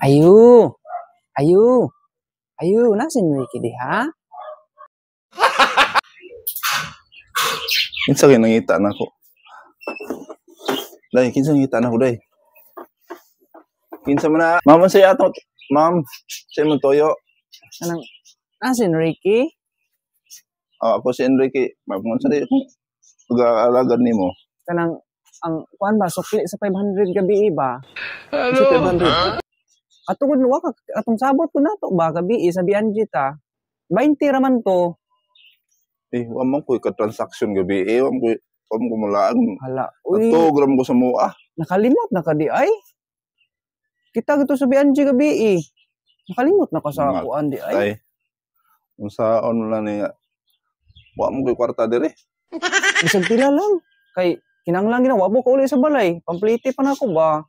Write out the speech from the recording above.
Ayu. Ayu. Ayu, nasin Ricky diha? Kinsa kay nangita na ko. Day, kinsa nangita na ko day. Kinsa man na. Ma'am, say ato. Ma'am, say mo toyo. Kanang nasin Ricky? Ako si Enrique. Ma'am, sa day ko. Pag-aalagad nimo. Kanang ang kuan ba sukli sa 500 gabi ba? Sa 500. Atungod wa ka atong sabot ko nato ba gabi sa Bianji ta. 20 raman to. Wa man ko ka-transaction gabi. Wa mo ko mulaan. Hala, uy. Ato, gram ko sa mua. Nakalimot na ka di ay. Kita gito sa Bianji gabi Nakalimot na ka sa kuan di ay. Ay. Unsa online ni wa mo ko kwarta dire. Bisag pila lang. Kay kinanglang ginawa mo ko uli sa balay. Pamplite pa na ako ba?